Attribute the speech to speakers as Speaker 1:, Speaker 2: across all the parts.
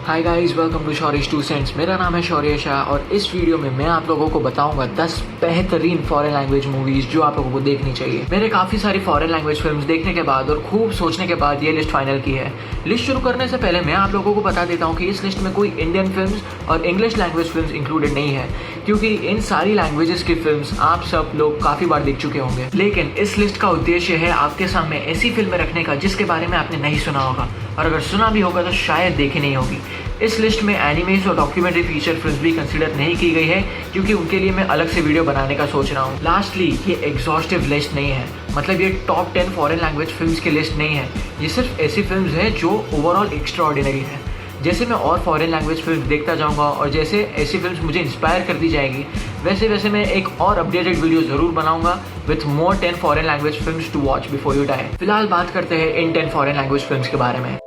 Speaker 1: Hi guys, welcome to Shaurya's 2 cents. मेरा नाम है शौर्य शाह और इस वीडियो में मैं आप लोगों को बताऊंगा 10 बेहतरीन फॉरेन लैंग्वेज मूवीज जो आप लोगों को देखनी चाहिए। मैंने काफ़ी सारी फॉरेन लैंग्वेज फिल्म्स देखने के बाद और खूब सोचने के बाद ये लिस्ट फाइनल की है। लिस्ट शुरू करने से पहले मैं आप लोगों को बता देता हूँ कि इस लिस्ट में कोई इंडियन फिल्म्स और इंग्लिश लैंग्वेज फिल्म्स इंक्लूडेड नहीं है, क्योंकि इन सारी लैंग्वेजेस की फिल्म्स आप सब लोग काफ़ी बार देख चुके होंगे। लेकिन इस लिस्ट का उद्देश्य है आपके सामने ऐसी फिल्में रखने का जिसके बारे में आपने नहीं सुना होगा, और अगर सुना भी होगा तो शायद देखी नहीं होगी। इस लिस्ट में एनिमेज और डॉक्यूमेंट्री फीचर फिल्म्स भी कंसीडर नहीं की गई है, क्योंकि उनके लिए मैं अलग से वीडियो बनाने का सोच रहा हूँ। लास्टली, ये एग्जॉस्टिव लिस्ट नहीं है, मतलब ये टॉप 10 फॉरेन लैंग्वेज फिल्म्स की लिस्ट नहीं है। ये सिर्फ ऐसी फिल्म्स हैं जो ओवरऑल एक्स्ट्राऑर्डिनरी है। जैसे मैं और फॉरेन लैंग्वेज फिल्म देखता जाऊंगा और जैसे ऐसी फिल्म्स मुझे इंस्पायर कर दी जाएगी, वैसे वैसे मैं एक और अपडेटेड वीडियो ज़रूर बनाऊंगा with more 10 foreign language films to watch before you die. फिलहाल बात करते हैं इन 10 फॉरेन लैंग्वेज फिल्म्स के बारे में।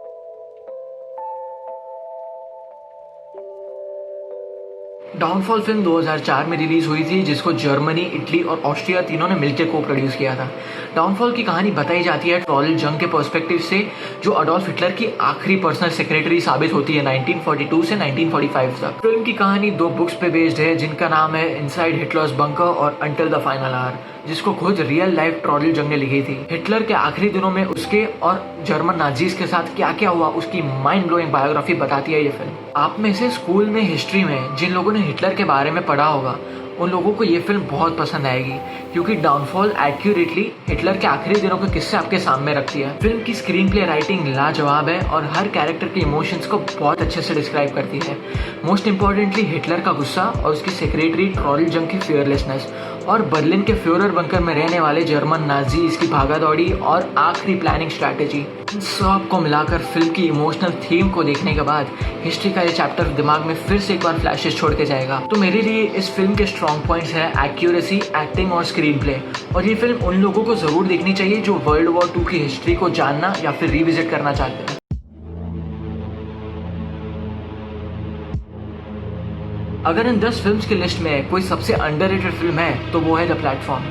Speaker 1: डाउनफॉल फिल्म 2004 में रिलीज हुई थी, जिसको जर्मनी, इटली और ऑस्ट्रिया तीनों ने मिलकर को प्रोड्यूस किया था। डाउनफॉल की कहानी बताई जाती है ट्रॉयल जंग के पर्सपेक्टिव से, जो अडोल्फ हिटलर की आखिरी पर्सनल सेक्रेटरी साबित होती है 1942 से 1945 तक। फिल्म की कहानी 2 बुक्स पे बेस्ड है, जिनका नाम है इनसाइड हिटलर्स बंकर और अंटिल द फाइनल आवर, जिसको खुद रियल लाइफ ट्रॉयल जंग ने लिखी थी। हिटलर के आखिरी दिनों में उसके और जर्मन नाजीज के साथ क्या क्या हुआ, उसकी माइंड ब्लोइंग बायोग्राफी बताती है ये फिल्म। आप में से स्कूल में हिस्ट्री में जिन लोगों ने हिटलर के बारे में पढ़ा होगा, उन लोगों को ये फिल्म बहुत पसंद आएगी, क्योंकि डाउनफॉल एक्यूरेटली हिटलर के आखिरी दिनों के किस्से आपके सामने रखती है। फिल्म की स्क्रीन प्ले राइटिंग लाजवाब है और हर कैरेक्टर के इमोशंस को बहुत अच्छे से डिस्क्राइब करती है। मोस्ट इम्पोर्टेंटली हिटलर का गुस्सा और उसकी सेक्रेटरी ट्रॉयल जंग की फियरलेसनेस, और बर्लिन के फ्यूरर बंकर में रहने वाले जर्मन नाजी की भागादौड़ी और आखिरी प्लानिंग स्ट्रैटेजी, सब को मिलाकर फिल्म की इमोशनल थीम को देखने के बाद हिस्ट्री का ये चैप्टर दिमाग में फिर से एक बार फ्लैशेस छोड़ के जाएगा। तो मेरे लिए इस फिल्म के स्ट्रॉन्ग पॉइंट्स हैं एक्यूरेसी, एक्टिंग और स्क्रीन प्ले, और ये फिल्म उन लोगों को जरूर देखनी चाहिए जो वर्ल्ड वॉर 2 की हिस्ट्री को जानना या फिर रिविजिट करना चाहते हैं। अगर इन 10 फिल्म्स की लिस्ट में कोई सबसे अंडररेटेड फिल्म है तो वो है द प्लेटफॉर्म।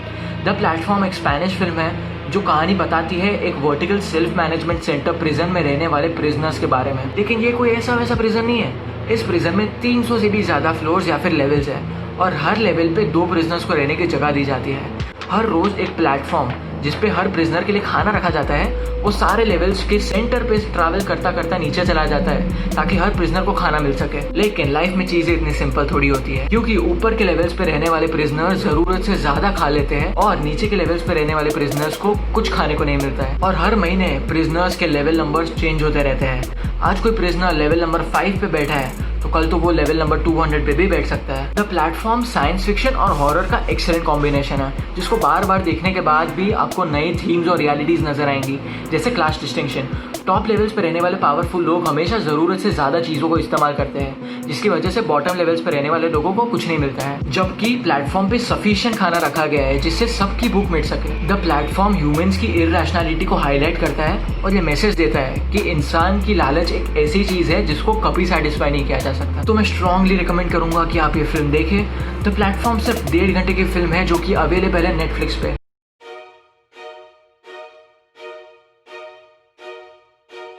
Speaker 1: द प्लेटफॉर्म एक स्पेनिश फिल्म है जो कहानी बताती है एक vertical self management centre prison में रहने वाले प्रिजनर्स के बारे में। लेकिन ये कोई ऐसा वैसा प्रिजन नहीं है। इस प्रिजन में 300 से भी ज़्यादा फ्लोर्स या फिर लेवल्स है, और हर लेवल पे 2 प्रिजनर्स को रहने की जगह दी जाती है। हर रोज़ एक प्लेटफॉर्म जिसपे हर प्रिजनर के लिए खाना रखा जाता है, वो सारे लेवल्स के सेंटर पे ट्रैवल करता करता नीचे चला जाता है, ताकि हर प्रिजनर को खाना मिल सके। लेकिन लाइफ में चीजें इतनी सिंपल थोड़ी होती है, क्योंकि ऊपर के लेवल्स पे रहने वाले प्रिजनर जरूरत से ज्यादा खा लेते हैं और नीचे के लेवल्स पे रहने वाले प्रिजनर्स को कुछ खाने को नहीं मिलता है। और हर महीने प्रिजनर्स के लेवल नंबर्स चेंज होते रहते हैं। आज कोई प्रिजनर लेवल नंबर 5 पे बैठा है तो कल तो वो लेवल नंबर 200 पे भी बैठ सकता है। द प्लेटफॉर्म साइंस फिक्शन और हॉरर का एक्सेलेंट कॉम्बिनेशन है, जिसको बार बार देखने के बाद भी आपको नई थीम्स और रियलिटीज नजर आएंगी, जैसे क्लास डिस्टिंक्शन। टॉप लेवल्स पर रहने वाले पावरफुल लोग हमेशा जरूरत से ज्यादा चीजों को इस्तेमाल करते हैं, जिसकी वजह से बॉटम लेवल्स पर रहने वाले लोगों को कुछ नहीं मिलता है, जबकि प्लेटफॉर्म पे सफिशिएंट खाना रखा गया है जिससे सबकी भूख मिट सके। द प्लेटफॉर्म ह्यूमंस की इरैशनैलिटी को हाईलाइट करता है और ये मैसेज देता है कि इंसान की लालच एक ऐसी चीज है जिसको कभी सेटिस्फाई नहीं किया जा सकता। तो मैं स्ट्रांगली रिकमेंड करूंगा कि आप ये फिल्म देखें। द प्लेटफॉर्म सिर्फ 1.5 घंटे की फिल्म है जो कि अवेलेबल है नेटफ्लिक्स पे।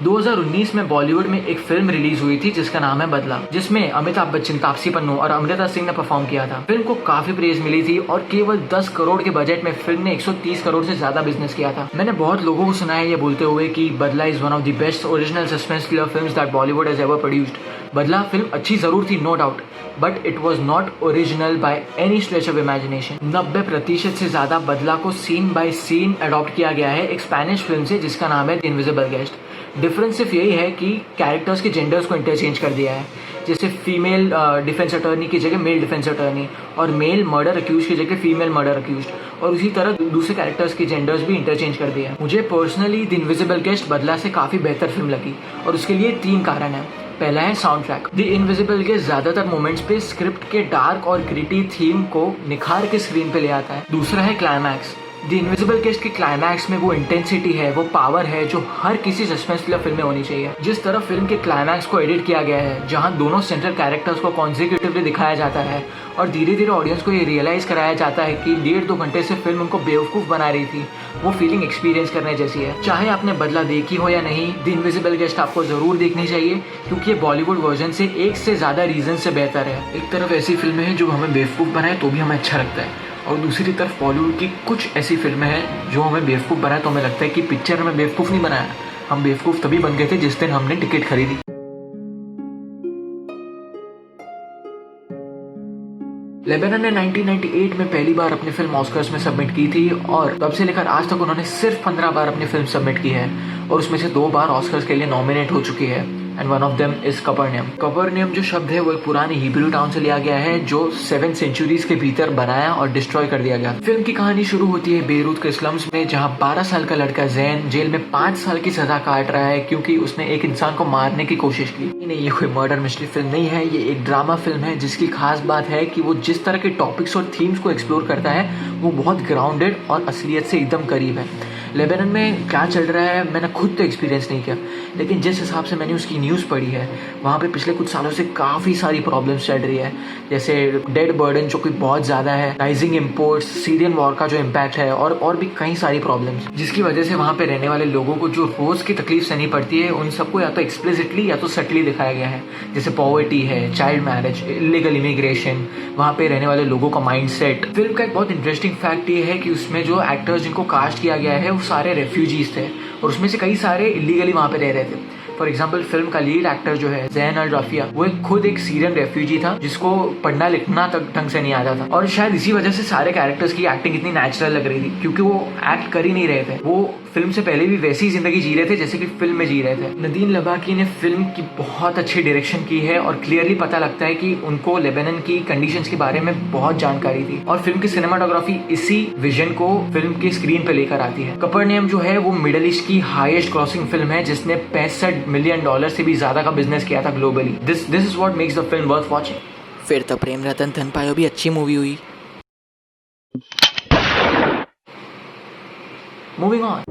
Speaker 1: 2019 में बॉलीवुड में एक फिल्म रिलीज हुई थी जिसका नाम है बदला, जिसमें अमिताभ बच्चन, तापसी पन्नू और अमृता सिंह ने परफॉर्म किया था। फिल्म को काफी प्रेज मिली थी और केवल 10 करोड़ के बजट में फिल्म ने 130 करोड़ से ज्यादा बिजनेस किया था। मैंने बहुत लोगों को सुना है ये बोलते हुए कि Badla is one of the best original suspense thriller films that Bollywood has ever produced. Badla film अच्छी जरूर थी, no doubt, but it was not original by any stretch of imagination. 90% से ज्यादा बदला को सीन बाय सीन अडॉप्ट किया गया है एक स्पेनिश फिल्म से जिसका नाम है द इनविजिबल गेस्ट। डिफरेंस सिर्फ यही है कि कैरेक्टर्स के जेंडर्स को इंटरचेंज कर दिया है, जैसे फीमेल डिफेंस अटर्नी की जगह मेल डिफेंस अटर्नी और मेल मर्डर अक्यूज की जगह फीमेल मर्डर अक्यूज, और उसी तरह दूसरे कैरेक्टर्स के जेंडर्स भी इंटरचेंज कर दिया है। मुझे पर्सनली द इनविजिबल गेस्ट बदला से काफ़ी बेहतर फिल्म लगी, और उसके लिए 3 कारण हैं। पहला है sound track. The invisible guest ज्यादातर मोमेंट्स पे स्क्रिप्ट के डार्क और ग्रिटी थीम को निखार के स्क्रीन पे ले आता है। दूसरा है क्लाइमैक्स। द इनविजिबल गेस्ट के क्लाइमैक्स में वो इंटेंसिटी है, वो पावर है जो हर किसी सस्पेंस थ्रिलर फिल्म में होनी चाहिए। जिस तरह फिल्म के क्लाइमैक्स को एडिट किया गया है, जहां दोनों सेंट्रल कैरेक्टर्स को कॉन्जिक्यूटिवली दिखाया जाता है और धीरे धीरे ऑडियंस को ये रियलाइज कराया जाता है कि 1.5-2 घंटे से फिल्म उनको बेवकूफ़ बना रही थी, वो फीलिंग एक्सपीरियंस करने जैसी है। चाहे आपने बदला देखी हो या नहीं, द इनविजिबल गेस्ट आपको ज़रूर देखनी चाहिए, क्योंकि ये बॉलीवुड वर्जन से एक से ज़्यादा रीज़न से बेहतर है। एक तरफ ऐसी फिल्में हैं जो हमें बेवकूफ़ बनाए तो भी हमें अच्छा लगता है, और दूसरी तरफ बॉलीवुड की कुछ ऐसी फिल्में हैं जो हमें बेवकूफ़ बनाए तो हमें लगता है कि पिक्चर हमें बेवकूफ़ नहीं बनाया, हम बेवकूफ़ तभी बन गए थे जिस दिन हमने टिकट खरीदी। लेबनन ने 1998 में पहली बार अपनी फिल्म ऑस्कर्स में सबमिट की थी, और तब से लेकर आज तक उन्होंने सिर्फ 15 बार अपनी फिल्म सबमिट की है, और उसमें से 2 बार ऑस्कर्स के लिए नॉमिनेट हो चुकी है। And one of them is Capernaum. Capernaum जो शब्द है वो एक पुरानी हिब्रू टाउन से लिया गया है जो 7 सेंचुरीज के भीतर बनाया और डिस्ट्रॉय कर दिया गया। फिल्म की कहानी शुरू होती है बेरूत के स्लम्स में, जहां 12 साल का लड़का जैन जेल में 5 साल की सजा काट रहा है क्योंकि उसने एक इंसान को मारने की कोशिश की। नहीं, ये कोई मर्डर मिस्ट्री फिल्म नहीं है, ये एक ड्रामा फिल्म है जिसकी खास बात है कि वो जिस तरह के टॉपिक्स और थीम्स को एक्सप्लोर करता है वो बहुत ग्राउंडेड और असलियत से एकदम करीब है। लेबनान में क्या चल रहा है मैंने खुद तो एक्सपीरियंस नहीं किया, लेकिन जिस हिसाब से मैंने उसकी न्यूज़ पढ़ी है वहाँ पे पिछले कुछ सालों से काफ़ी सारी प्रॉब्लम्स चल रही है, जैसे डेड बर्डन जो कि बहुत ज़्यादा है, राइजिंग इम्पोर्ट्स, सीरियन वॉर का जो इम्पैक्ट है, और भी कई सारी प्रॉब्लम्स, जिसकी वजह से वहाँ पे रहने वाले लोगों को जो रोज़ की तकलीफ सहनी पड़ती है उन सबको या तो एक्सप्लिसिटली या तो सटली दिखाया गया है। जैसे पॉवर्टी है, चाइल्ड मैरिज, इलीगल इमिग्रेशन, वहाँ पे रहने वाले लोगों का माइंडसेट। फिल्म का एक बहुत इंटरेस्टिंग फैक्ट ये है कि उसमें जो एक्टर्स जिनको कास्ट किया गया है वो सारे रेफ्यूजीज थे, और उसमें से कई सारे इलीगली वहाँ पे रह रहे थे। फॉर एग्जाम्पल फिल्म का लीड एक्टर जो है ज़ैन अल राफिया, वो खुद एक सीरियन रेफ्यूजी था जिसको पढ़ना लिखना तक ढंग से नहीं आता था, और शायद इसी वजह से सारे कैरेक्टर्स की एक्टिंग इतनी नेचुरल लग रही थी, क्योंकि वो एक्ट कर ही नहीं रहे थे, वो फिल्म से पहले भी वैसी जिंदगी जी रहे थे जैसे कि फिल्म में जी रहे थे। नदीम लबाकी ने फिल्म की बहुत अच्छी डायरेक्शन की है, और क्लियरली पता लगता है कि उनको लेबनान की कंडीशंस के बारे में बहुत जानकारी थी, और फिल्म की सिनेमाटोग्राफी इसी विजन को फिल्म की स्क्रीन पे लेकर आती है। कफरनहूम जो है वो मिडिल ईस्ट की हाईएस्ट क्रॉसिंग फिल्म है जिसने $65 मिलियन से भी ज्यादा का बिजनेस किया था globally. This is what makes the film worth watching. फिर तो प्रेम रतन धन पायो भी अच्छी मूवी हुई। Moving on.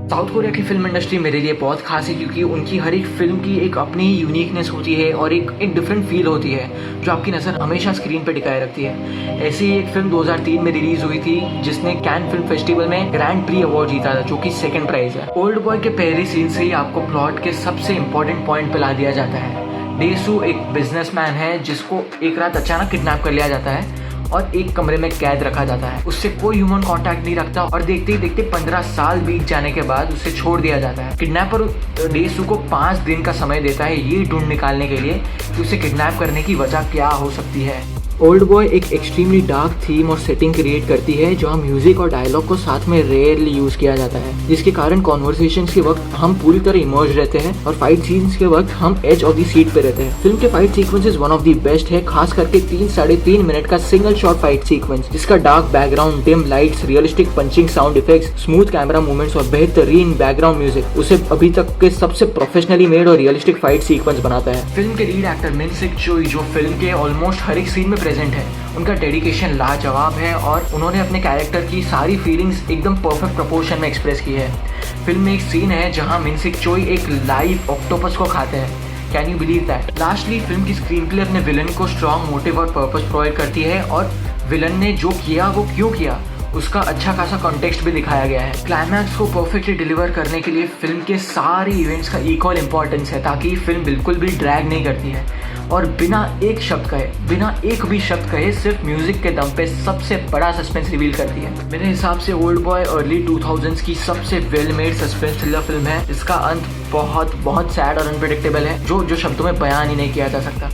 Speaker 1: साउथ कोरिया की फिल्म इंडस्ट्री मेरे लिए बहुत खास है, क्योंकि उनकी हर एक फिल्म की एक अपनी ही यूनिकनेस होती है और एक डिफरेंट फील होती है जो आपकी नज़र हमेशा स्क्रीन पर टिकाए रखती है। ऐसी ही एक फिल्म 2003 में रिलीज हुई थी जिसने कैन फिल्म फेस्टिवल में ग्रैंड प्री अवार्ड जीता था, जो कि 2nd प्राइज है। ओल्ड बॉय के पहले सीन से ही आपको प्लॉट के सबसे इंपॉर्टेंट पॉइंट पे ला दिया जाता है। डेसू एक बिजनेसमैन है जिसको एक रात अचानक किडनैप कर लिया जाता है और एक कमरे में कैद रखा जाता है। उससे कोई ह्यूमन कांटेक्ट नहीं रखता, और देखते ही देखते 15 साल बीत जाने के बाद उसे छोड़ दिया जाता है। किडनैपर डेसू को 5 दिन का समय देता है ये ढूंढ निकालने के लिए कि उसे किडनैप करने की वजह क्या हो सकती है। ओल्ड बॉय एक एक्सट्रीमली डार्क थीम और सेटिंग क्रिएट करती है जहाँ म्यूजिक और डायलॉग को साथ में रेयरली यूज किया जाता है, जिसके कारण कॉन्वर्सेशंस के वक्त हम पूरी तरह इमर्ज रहते हैं और फाइट सीन्स के वक्त हम एज ऑफ द सीट पे रहते हैं। फिल्म के fight sequences one of the best है, खास करके 3-3.5 मिनट का सिंगल शॉट फाइट सीक्वेंस जिसका dark background, dim lights, realistic punching sound effects, smooth camera movements और बेहतरीन बैकग्राउंड म्यूजिक उसे अभी तक के सबसे प्रोफेशनली मेड और रियलिस्टिक फाइट सीक्वेंस बनाता है। फिल्म के लीड एक्टर मिन सिक चोई जो फिल्म के ऑलमोस्ट हर एक सीन में प्रेजेंट है, उनका डेडिकेशन लाजवाब है और उन्होंने अपने कैरेक्टर की सारी फीलिंग्स एकदम परफेक्ट प्रोपोर्शन में एक्सप्रेस की है। फिल्म में एक सीन है जहां मिन सिक चोई एक लाइव ऑक्टोपस को खाते हैं। Can you believe that? Lastly film की स्क्रीन प्ले अपने विलन को स्ट्रॉन्ग मोटिव और पर्पस प्रोवाइड करती है, और विलन ने जो किया वो क्यों किया उसका अच्छा खासा कॉन्टेक्स्ट भी दिखाया गया है। क्लाइमैक्स को परफेक्टली डिलीवर करने के लिए फिल्म के सारे इवेंट्स का इक्वल इंपॉर्टेंस है, ताकि फिल्म बिल्कुल भी ड्रैग नहीं करती है और बिना एक भी शब्द कहे सिर्फ म्यूजिक के दम पे सबसे बड़ा सस्पेंस रिवील करती है। मेरे हिसाब से ओल्ड बॉय अर्ली 2000s की सबसे well made suspense thriller film है। इसका अंत बहुत सैड और अनप्रेडिक्टेबल है, जो शब्दों में बयान ही नहीं किया जा सकता।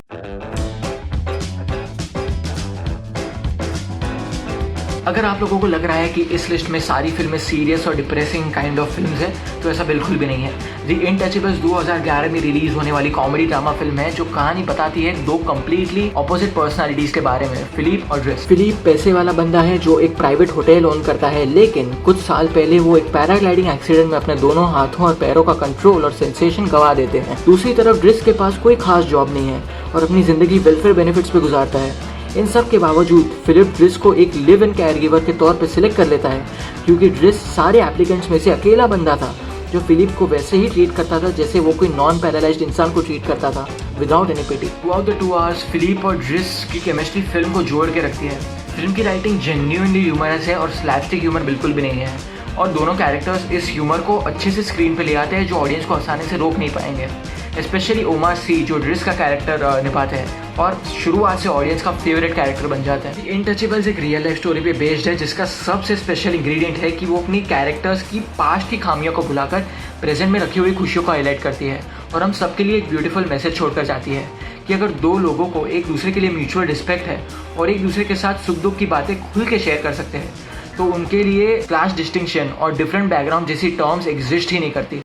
Speaker 1: अगर आप लोगों को लग रहा है कि इस लिस्ट में सारी फिल्में सीरियस और डिप्रेसिंग काइंड ऑफ फिल्म्स है, तो ऐसा बिल्कुल भी नहीं है। द इनटचेबल्स 2011 में रिलीज होने वाली कॉमेडी ड्रामा फिल्म है जो कहानी बताती है 2 कंप्लीटली ऑपोजिट पर्सनालिटीज के बारे में, फिलिप और ड्रेस। फिलिप पैसे वाला बंदा है जो एक प्राइवेट होटल ओन करता है, लेकिन कुछ साल पहले वो एक पैराग्लाइडिंग एक्सीडेंट में अपने दोनों हाथों और पैरों का कंट्रोल और सेंसेशन गंवा देते हैं। दूसरी तरफ ड्रेस के पास कोई खास जॉब नहीं है और अपनी जिंदगी वेलफेयर बेनिफिट्स पे गुजारता है। इन सब के बावजूद फिलिप ड्रिस को एक लिव इन केयर गिवर के तौर पर सिलेक्ट कर लेता है, क्योंकि ड्रिस सारे एप्लीकेंट्स में से अकेला बंदा था जो फिलिप को वैसे ही ट्रीट करता था जैसे वो कोई नॉन पैरालाइज्ड इंसान को ट्रीट करता था, without any pity. Throughout the 2 hours Philip और ड्रिस की केमिस्ट्री फिल्म को जोड़ के रखती है। फिल्म की राइटिंग जेन्युइनली ह्यूमरस है और स्लैपस्टिक ह्यूमर बिल्कुल भी नहीं है, और दोनों कैरेक्टर्स इस ह्यूमर को अच्छे से स्क्रीन पे ले आते हैं जो ऑडियंस को आसानी से रोक नहीं पाएंगे। स्पेशली ओमार सी जो ड्रिस का कैरेक्टर निभाते हैं और शुरुआत से ऑडियंस का फेवरेट कैरेक्टर बन जाता है। इनटचेबल्स एक रियल लाइफ स्टोरी पे बेस्ड है, जिसका सबसे स्पेशल इंग्रेडिएंट है कि वो अपनी कैरेक्टर्स की पास्ट की खामियों को भुलाकर प्रेजेंट में रखी हुई खुशियों को हाईलाइट करती है और हम सबके लिए एक ब्यूटीफुल मैसेज छोड़कर जाती है कि अगर दो लोगों को एक दूसरे के लिए म्यूचुअल रिस्पेक्ट है और एक दूसरे के साथ सुख दुख की बातें खुल के शेयर कर सकते हैं, तो उनके लिए क्लास डिस्टिंक्शन और डिफरेंट बैकग्राउंड जैसी टर्म्स एग्जिस्ट ही नहीं करती।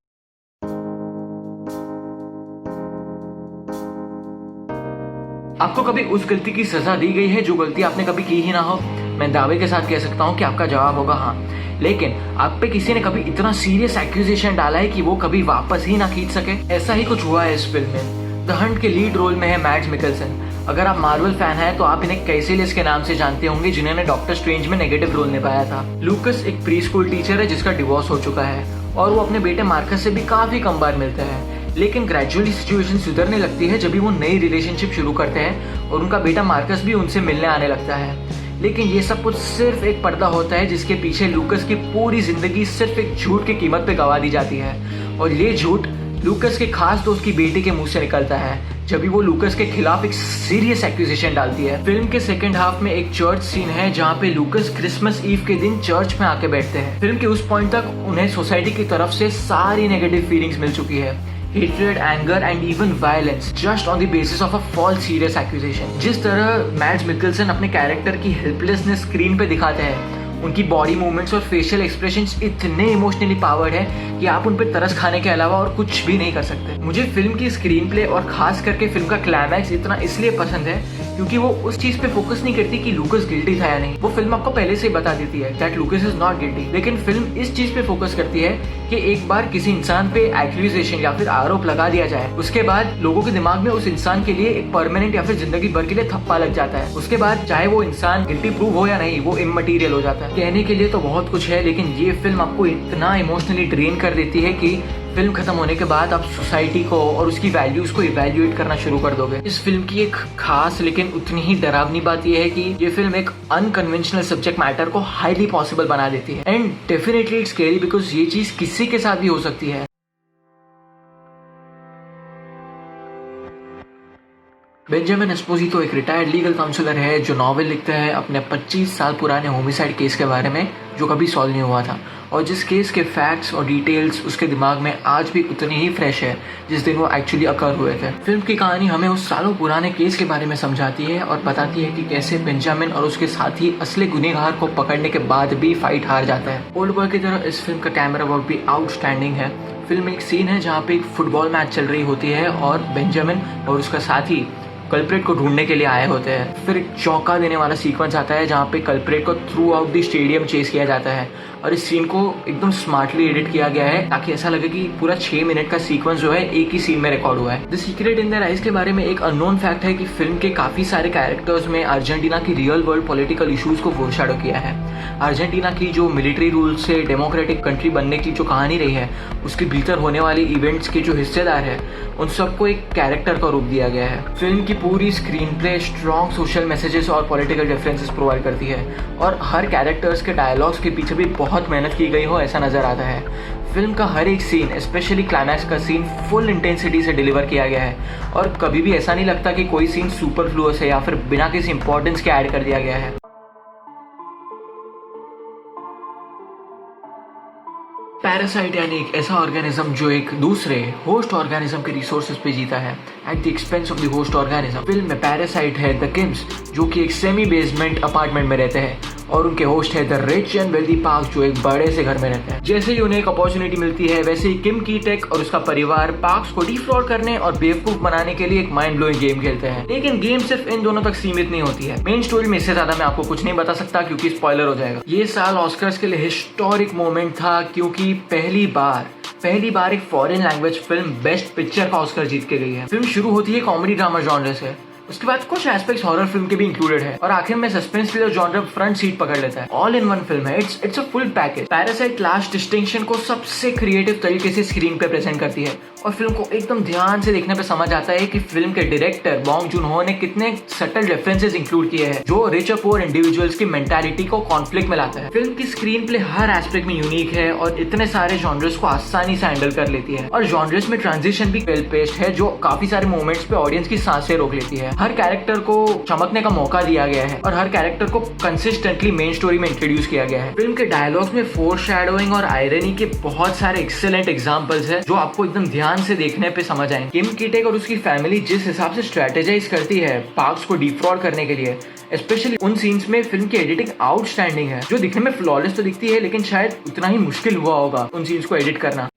Speaker 1: आपको कभी उस गलती की सजा दी गई है जो गलती आपने कभी की ही ना हो? मैं दावे के साथ कह सकता हूँ कि आपका जवाब होगा हाँ। लेकिन आप पे किसी ने कभी इतना सीरियस एक्यूजेशन डाला है कि वो कभी वापस ही ना खींच सके? ऐसा ही कुछ हुआ है इस फिल्म में। द हंट के लीड रोल में है मैड्स मिकेल्सन। अगर आप मार्वल फैन हैं तो आप इन्हें कैसिलियस के नाम से जानते होंगे, जिन्होंने डॉक्टर स्ट्रेंज में नेगेटिव रोल निभाया था। लूकस एक प्री स्कूल टीचर है जिसका डिवोर्स हो चुका है और वो अपने बेटे मार्कस से भी काफी कम बार मिलते हैं, लेकिन ग्रेजुअली सिचुएशन सुधरने लगती है जब भी वो नई रिलेशनशिप शुरू करते हैं और उनका बेटा मार्कस भी उनसे मिलने आने लगता है। लेकिन ये सब कुछ सिर्फ एक पर्दा होता है जिसके पीछे लूकस की पूरी जिंदगी सिर्फ एक झूठ की कीमत पे गवा दी जाती है, और ये झूठ लूकस के खास दोस्त की बेटी के मुंह से निकलता है जब भी वो लूकस के खिलाफ एक सीरियस एक्यूजेशन डालती है। फिल्म के सेकंड हाफ में एक चर्च सीन है जहाँ पे लूकस क्रिसमस ईव के दिन चर्च में आके बैठते हैं। फिल्म के उस पॉइंट तक उन्हें सोसाइटी की तरफ से सारी नेगेटिव फीलिंग्स मिल चुकी है, hatred, anger and even violence just on the basis of a false serious accusation। जिस तरह मैड्स मिकेल्सन अपने कैरेक्टर की हेल्पलेसनेस स्क्रीन पे दिखाते हैं, उनकी बॉडी मूवमेंट्स और फेशियल एक्सप्रेशंस इतने इमोशनली पावर्ड है कि आप उन पे तरस खाने के अलावा और कुछ भी नहीं कर सकते। मुझे फिल्म की स्क्रीन प्ले और खास करके फिल्म का क्लाइमैक्स इतना इसलिए पसंद है क्योंकि वो उस चीज पे फोकस नहीं करती कि लूकस गिल्टी था या नहीं। वो फिल्म आपको पहले से ही बता देती है दैट लूकस इज नॉट गिल्टी, लेकिन फिल्म इस चीज पे फोकस करती है कि एक बार किसी इंसान पे एक्यूजेशन या फिर आरोप लगा दिया जाए, उसके बाद लोगों के दिमाग में उस इंसान के लिए एक परमानेंट या फिर जिंदगी भर के लिए थप्पा लग जाता है। उसके बाद चाहे वो इंसान गिल्टी प्रूव हो या नहीं, वो इममटीरियल हो जाता है। कहने के लिए तो बहुत कुछ है, लेकिन ये फिल्म आपको इतना इमोशनली ड्रेन कर देती है कि फिल्म खत्म होने के बाद आप सोसाइटी को और उसकी वैल्यूज को इवैल्यूएट करना शुरू कर दोगे। इस फिल्म की एक खास लेकिन उतनी ही डरावनी बात यह है कि ये फिल्म एक अनकन्वेंशनल सब्जेक्ट मैटर को हाईली पॉसिबल बना देती है, and definitely it's scary because ये चीज किसी के साथ भी हो सकती है। बेंजामिन एस्पोजितो एक रिटायर्ड लीगल काउंसलर है जो नॉवेल लिखते हैं अपने 25 साल पुराने होमिसाइड केस के बारे में जो कभी सॉल्व नहीं हुआ था, और जिस केस के फैक्ट्स और डिटेल्स उसके दिमाग में आज भी उतनी ही फ्रेश है जिस दिन वो एक्चुअली अकर हुए थे। फिल्म की कहानी हमें उस सालों पुराने केस के बारे में समझाती है और बताती है कि कैसे बेंजामिन और उसके साथी असली गुनहगार को पकड़ने के बाद भी फाइट हार जाता है। ओल्ड बॉय की तरह इस फिल्म का कैमरा वर्क भी आउटस्टैंडिंग है। फिल्म में एक सीन है जहाँ पे एक फुटबॉल मैच चल रही होती है और बेंजामिन और उसका साथी कल्प्रेट को ढूंढने के लिए आए होते हैं। फिर एक चौंका देने वाला सीक्वेंस आता है जहाँ पे कल्प्रेट को throughout the stadium chase किया जाता है, और इस सीन को एकदम स्मार्टली एडिट किया गया है ताकि ऐसा लगे कि पूरा 6 मिनट का सीक्वेंस जो है एक ही सीन में रिकॉर्ड हुआ है। The secret in the rise के बारे में एक अननोन फैक्ट है कि फिल्म के काफी सारे कैरेक्टर्स में अर्जेंटीना की रियल वर्ल्ड पॉलिटिकल इश्यूज को फोरशैडो किया है। अर्जेंटीना की जो मिलिट्री रूल से डेमोक्रेटिक कंट्री बनने की जो कहानी रही है, उसके भीतर होने वाली इवेंट्स के जो हिस्सेदार है उन सबको एक कैरेक्टर का रूप दिया गया है। फिल्म की पूरी screen play strong social messages और पॉलिटिकल रेफरेंसेस प्रोवाइड करती है, और हर कैरेक्टर्स के डायलॉग्स के पीछे भी बहुत मेहनत की गई हो ऐसा नजर आता है। फिल्म का हर एक सीन, स्पेशली क्लाइमैक्स का सीन, फुल इंटेंसिटी से डिलीवर किया गया है और कभी भी ऐसा नहीं लगता कि कोई सीन सुपरफ्लुअस है या फिर बिना किसी इंपॉर्टेंस के ऐड कर दिया गया है। पैरासाइट यानी एक ऐसा ऑर्गेनिज्म जो एक दूसरे होस्ट ऑर्गेनिज्म के रिसोर्सेज पे जीता है at the expense of the host organism. Film में पैरासाइट है द किम्स जो कि एक सेमी बेसमेंट अपार्टमेंट में रहते हैं, और उनके होस्ट है the rich and wealthy park जो एक बड़े से घर में रहते हैं। जैसे ही उन्हें एक अपॉर्चुनिटी मिलती है वैसे ही किम कीटेक और उसका परिवार पार्क्स को डिफ्रॉड करने और बेवकूफ बनाने के लिए एक माइंड ब्लोइंग गेम खेलते हैं। लेकिन गेम सिर्फ इन दोनों तक सीमित नहीं होती है। मेन स्टोरी में इससे ज्यादा मैं आपको कुछ नहीं बता सकता क्योंकि स्पॉइलर हो जाएगा। ये साल ऑस्कर्स के लिए हिस्टोरिक मोमेंट था क्योंकि पहली बार एक foreign language film best picture का ऑस्कर जीत के गई है। फिल्म शुरू होती है कॉमेडी ड्रामा जॉनर से, उसके बाद कुछ एस्पेक्ट्स हॉरर फिल्म के भी इंक्लूडेड है और आखिर में suspense thriller genre front seat पकड़ लेता है। ऑल इन वन फिल्म है, it's a full package. Parasite last distinction को सबसे क्रिएटिव तरीके से स्क्रीन पे प्रेजेंट करती है और फिल्म को एकदम ध्यान से देखने पे समझ आता है कि फिल्म के डायरेक्टर बॉन्ग जून हो ने कितने सटल रेफरेंसेस इंक्लूड किए हैं जो रिच और पुअर इंडिविजुअल्स की मेंटालिटी को कॉन्फ्लिक्ट में लाता है। फिल्म की स्क्रीन प्ले हर एस्पेक्ट में यूनिक है और इतने सारे जॉनर्स को आसानी से हैंडल कर लेती है और जॉनर्स में ट्रांजिशन भी वेल पेस्ड है जो काफी सारे मोमेंट्स पे ऑडियंस की सांसें रोक लेती है। हर कैरेक्टर को चमकने का मौका दिया गया है और हर कैरेक्टर को कंसिस्टेंटली मेन स्टोरी में इंट्रोड्यूस किया गया है। फिल्म के डायलॉग्स में फोरशैडोइंग और आयरनी के बहुत सारे एक्सीलेंट एग्जांपल्स हैं जो आपको एकदम ध्यान से देखने पे समझ आए। किम कीटेक और उसकी फैमिली जिस हिसाब से स्ट्रेटेजाइज करती है पार्क्स को डिफ्रॉड करने के लिए, स्पेशली उन सीन्स में फिल्म की एडिटिंग आउटस्टैंडिंग है जो दिखने में फ्लॉलेस तो दिखती है लेकिन शायद उतना ही मुश्किल हुआ होगा उन सीन्स को एडिट करना।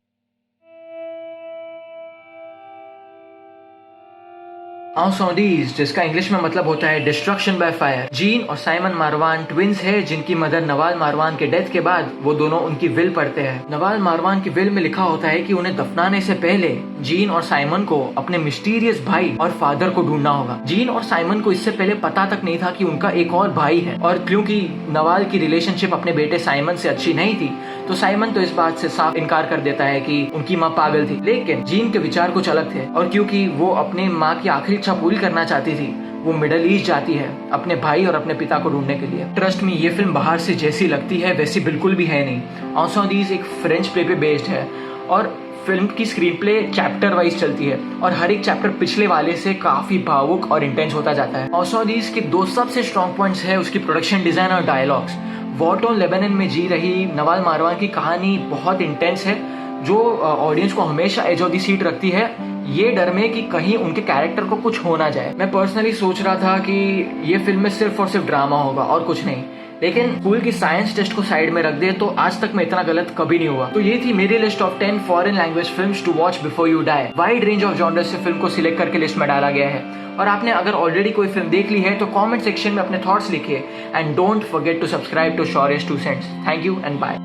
Speaker 1: आउसॉडीज, जिसका इंग्लिश में मतलब होता है डिस्ट्रक्शन बाय फायर। जीन और साइमन मारवान ट्विंस है जिनकी मदर नवाल मारवान के डेथ के बाद वो दोनों उनकी विल पढ़ते हैं। नवाल मारवान की विल में लिखा होता है कि उन्हें दफनाने से पहले जीन और साइमन को अपने मिस्टीरियस भाई और फादर को ढूंढना होगा। जीन और साइमन को इससे पहले पता तक नहीं था कि उनका एक और भाई है और क्योंकि नवाल की रिलेशनशिप अपने बेटे साइमन से अच्छी नहीं थी तो साइमन तो इस बात से साफ इनकार कर देता है कि उनकी माँ पागल थी। लेकिन जीन के विचार कुछ अलग थे और क्योंकि वो अपने माँ की आखिरी इच्छा पूरी करना चाहती थी वो मिडल ईस्ट जाती है अपने भाई और अपने पिता को ढूंढने के लिए। ट्रस्ट में ये फिल्म बाहर से जैसी लगती है वैसी बिल्कुल भी है नहीं। आउसॉडीज एक फ्रेंच प्ले पे बेस्ड है और फिल्म की स्क्रीन प्ले चैप्टर वाइज चलती है और हर एक चैप्टर पिछले वाले से काफी भावुक और इंटेंस होता जाता है। आउसॉडीज के दो सबसे स्ट्रॉन्ग पॉइंट्स है उसकी प्रोडक्शन डिजाइन और डायलॉग्स। वॉर लेबनान में जी रही नवाल मारवान की कहानी बहुत इंटेंस है जो ऑडियंस को हमेशा एज ऑफ द सीट रखती है ये डर में कि कहीं उनके कैरेक्टर को कुछ हो ना जाए। मैं पर्सनली सोच रहा था कि ये फिल्म में सिर्फ और सिर्फ ड्रामा होगा और कुछ नहीं, लेकिन स्कूल की साइंस टेस्ट को साइड में रख दे तो आज तक मैं इतना गलत कभी नहीं हुआ। तो ये थी मेरी list of 10 foreign language films to watch before you die. Wide range of genres से फिल्म को सिलेक्ट करके लिस्ट में डाला गया है और आपने अगर ऑलरेडी कोई फिल्म देख ली है तो कमेंट सेक्शन में अपने थॉट्स लिखिए and don't forget to subscribe to Shaurya's 2 cents. Thank you and bye.